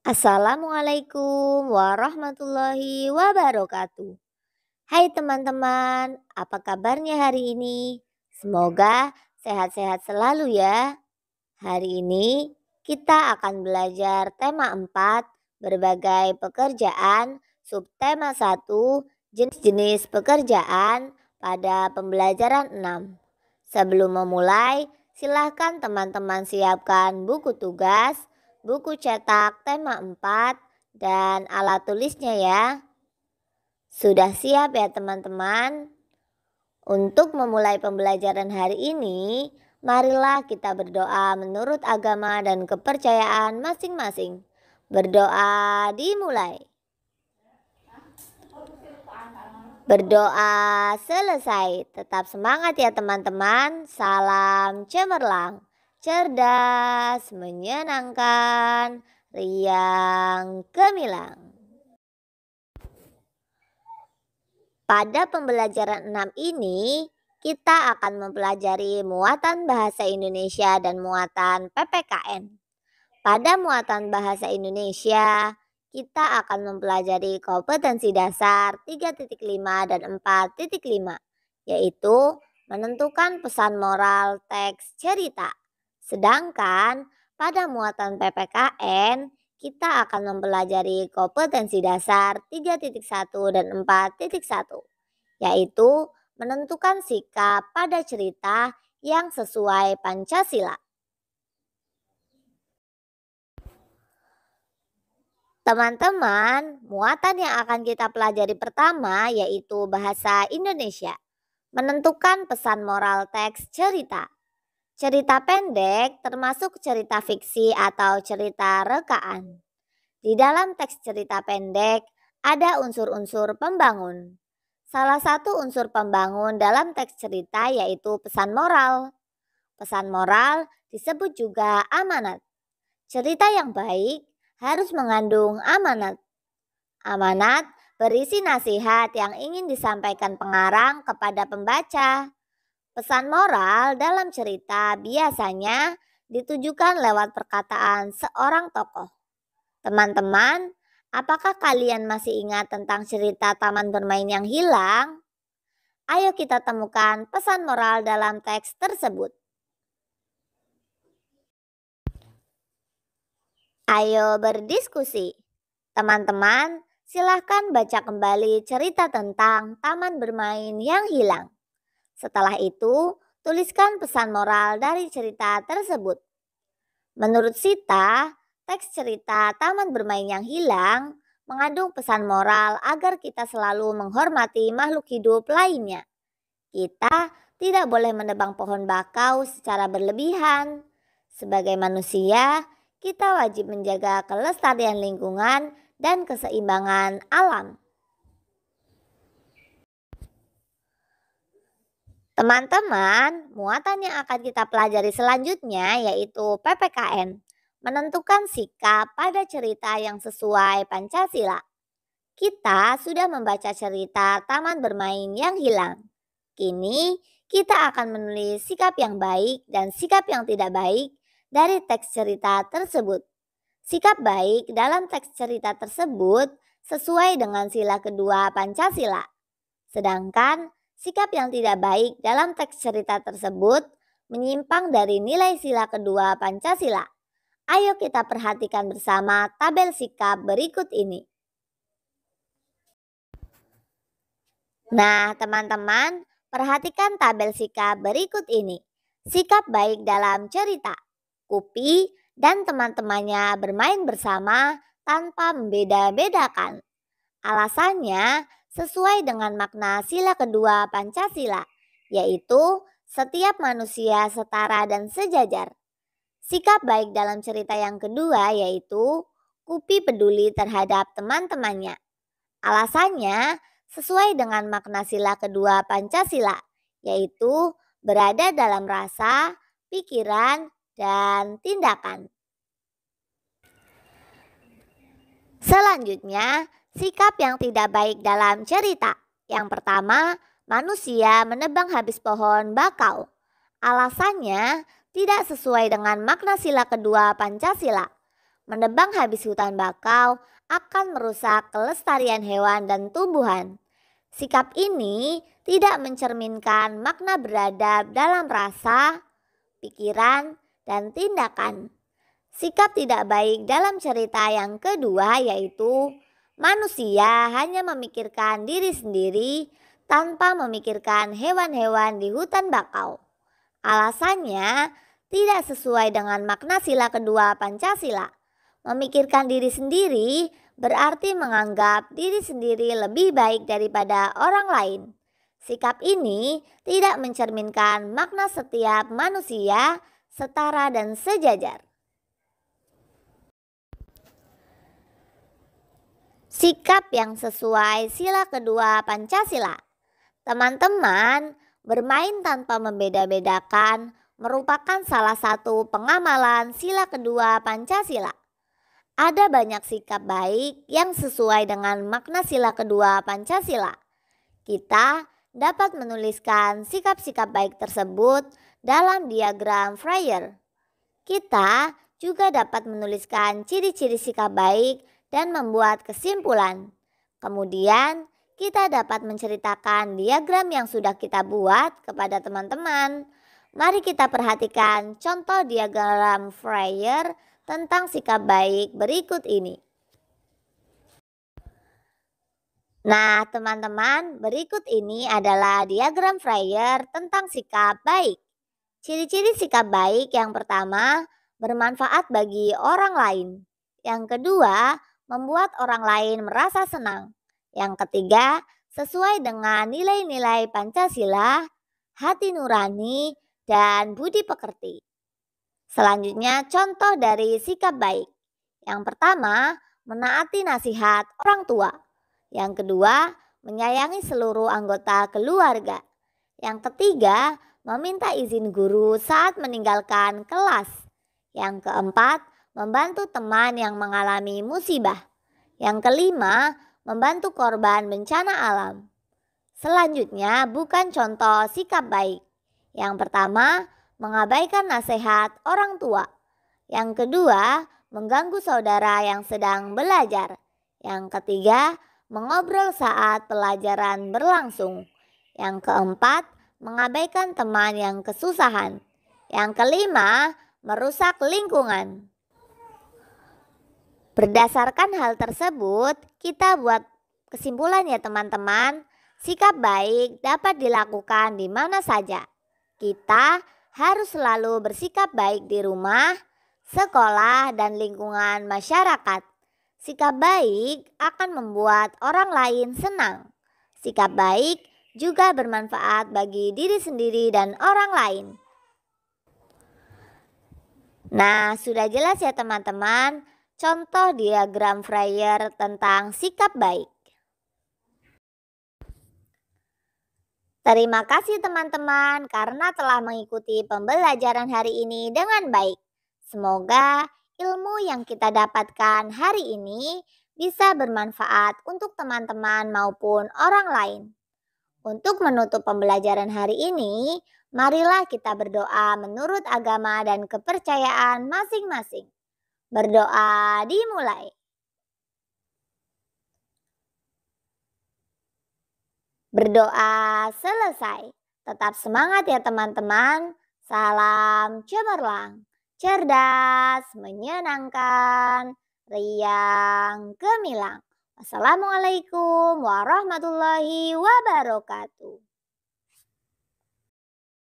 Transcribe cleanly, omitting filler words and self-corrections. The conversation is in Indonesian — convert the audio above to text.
Assalamualaikum warahmatullahi wabarakatuh. Hai teman-teman, apa kabarnya hari ini? Semoga sehat-sehat selalu ya. Hari ini kita akan belajar tema 4, berbagai pekerjaan, subtema 1, jenis-jenis pekerjaan pada pembelajaran 6. Sebelum memulai, silahkan teman-teman siapkan buku tugas, buku cetak tema 4, dan alat tulisnya ya. Sudah siap ya teman-teman? Untuk memulai pembelajaran hari ini, marilah kita berdoa menurut agama dan kepercayaan masing-masing. Berdoa dimulai. Berdoa selesai. Tetap semangat ya teman-teman. Salam cemerlang, cerdas, menyenangkan, riang gemilang. Pada pembelajaran 6 ini, kita akan mempelajari muatan bahasa Indonesia dan muatan PPKN. Pada muatan bahasa Indonesia, kita akan mempelajari kompetensi dasar 3.5 dan 4.5, yaitu menentukan pesan moral teks cerita. Sedangkan pada muatan PPKN, kita akan mempelajari kompetensi dasar 3.1 dan 4.1, yaitu menentukan sikap pada cerita yang sesuai Pancasila. Teman-teman, muatan yang akan kita pelajari pertama yaitu bahasa Indonesia. Menentukan pesan moral teks cerita. Cerita pendek termasuk cerita fiksi atau cerita rekaan. Di dalam teks cerita pendek ada unsur-unsur pembangun. Salah satu unsur pembangun dalam teks cerita yaitu pesan moral. Pesan moral disebut juga amanat. Cerita yang baik harus mengandung amanat. Amanat berisi nasihat yang ingin disampaikan pengarang kepada pembaca. Pesan moral dalam cerita biasanya ditujukan lewat perkataan seorang tokoh. Teman-teman, apakah kalian masih ingat tentang cerita Taman Bermain yang Hilang? Ayo kita temukan pesan moral dalam teks tersebut. Ayo berdiskusi. Teman-teman, silahkan baca kembali cerita tentang Taman Bermain yang Hilang. Setelah itu, tuliskan pesan moral dari cerita tersebut. Menurut Sita, teks cerita Taman Bermain yang Hilang mengandung pesan moral agar kita selalu menghormati makhluk hidup lainnya. Kita tidak boleh menebang pohon bakau secara berlebihan. Sebagai manusia, kita wajib menjaga kelestarian lingkungan dan keseimbangan alam. Teman-teman, muatan yang akan kita pelajari selanjutnya yaitu PPKN, menentukan sikap pada cerita yang sesuai Pancasila. Kita sudah membaca cerita Taman Bermain yang Hilang. Kini kita akan menulis sikap yang baik dan sikap yang tidak baik dari teks cerita tersebut. Sikap baik dalam teks cerita tersebut sesuai dengan sila kedua Pancasila. Sedangkan sikap yang tidak baik dalam teks cerita tersebut menyimpang dari nilai sila kedua Pancasila. Ayo kita perhatikan bersama tabel sikap berikut ini. Nah, teman-teman, perhatikan tabel sikap berikut ini. Sikap baik dalam cerita. Kupi dan teman-temannya bermain bersama tanpa membeda-bedakan. Alasannya sesuai dengan makna sila kedua Pancasila, yaitu setiap manusia setara dan sejajar. Sikap baik dalam cerita yang kedua yaitu Kupi peduli terhadap teman-temannya. Alasannya sesuai dengan makna sila kedua Pancasila, yaitu berada dalam rasa, pikiran, dan tindakan. Selanjutnya, sikap yang tidak baik dalam cerita. Yang pertama, manusia menebang habis pohon bakau. Alasannya tidak sesuai dengan makna sila kedua Pancasila. Menebang habis hutan bakau akan merusak kelestarian hewan dan tumbuhan. Sikap ini tidak mencerminkan makna beradab dalam rasa, pikiran, dan tindakan. Sikap tidak baik dalam cerita yang kedua yaitu manusia hanya memikirkan diri sendiri tanpa memikirkan hewan-hewan di hutan bakau. Alasannya tidak sesuai dengan makna sila kedua Pancasila. Memikirkan diri sendiri berarti menganggap diri sendiri lebih baik daripada orang lain. Sikap ini tidak mencerminkan makna setiap manusia setara dan sejajar. Sikap yang sesuai sila kedua Pancasila. Teman-teman, bermain tanpa membeda-bedakan merupakan salah satu pengamalan sila kedua Pancasila. Ada banyak sikap baik yang sesuai dengan makna sila kedua Pancasila. Kita dapat menuliskan sikap-sikap baik tersebut dalam diagram Freire. Kita juga dapat menuliskan ciri-ciri sikap baik dan membuat kesimpulan. Kemudian, kita dapat menceritakan diagram yang sudah kita buat kepada teman-teman. Mari kita perhatikan contoh diagram Freire tentang sikap baik berikut ini. Nah, teman-teman, berikut ini adalah diagram Freire tentang sikap baik. Ciri-ciri sikap baik yang pertama, bermanfaat bagi orang lain. Yang kedua, membuat orang lain merasa senang. Yang ketiga, sesuai dengan nilai-nilai Pancasila, hati nurani, dan budi pekerti. Selanjutnya, contoh dari sikap baik. Yang pertama, menaati nasihat orang tua. Yang kedua, menyayangi seluruh anggota keluarga. Yang ketiga, meminta izin guru saat meninggalkan kelas. Yang keempat, membantu teman yang mengalami musibah. Yang kelima, membantu korban bencana alam. Selanjutnya, bukan contoh sikap baik. Yang pertama, mengabaikan nasihat orang tua. Yang kedua, mengganggu saudara yang sedang belajar. Yang ketiga, mengobrol saat pelajaran berlangsung. Yang keempat, mengabaikan teman yang kesusahan. Yang kelima, merusak lingkungan. Berdasarkan hal tersebut, kita buat kesimpulan ya teman-teman. Sikap baik dapat dilakukan di mana saja. Kita harus selalu bersikap baik di rumah, sekolah, dan lingkungan masyarakat. Sikap baik akan membuat orang lain senang. Sikap baik juga bermanfaat bagi diri sendiri dan orang lain. Nah, sudah jelas ya teman-teman, contoh diagram Freire tentang sikap baik. Terima kasih teman-teman karena telah mengikuti pembelajaran hari ini dengan baik. Semoga ilmu yang kita dapatkan hari ini bisa bermanfaat untuk teman-teman maupun orang lain. Untuk menutup pembelajaran hari ini, marilah kita berdoa menurut agama dan kepercayaan masing-masing. Berdoa dimulai. Berdoa selesai. Tetap semangat ya teman-teman. Salam cemerlang, cerdas, menyenangkan, riang, gemilang. Wassalamualaikum warahmatullahi wabarakatuh.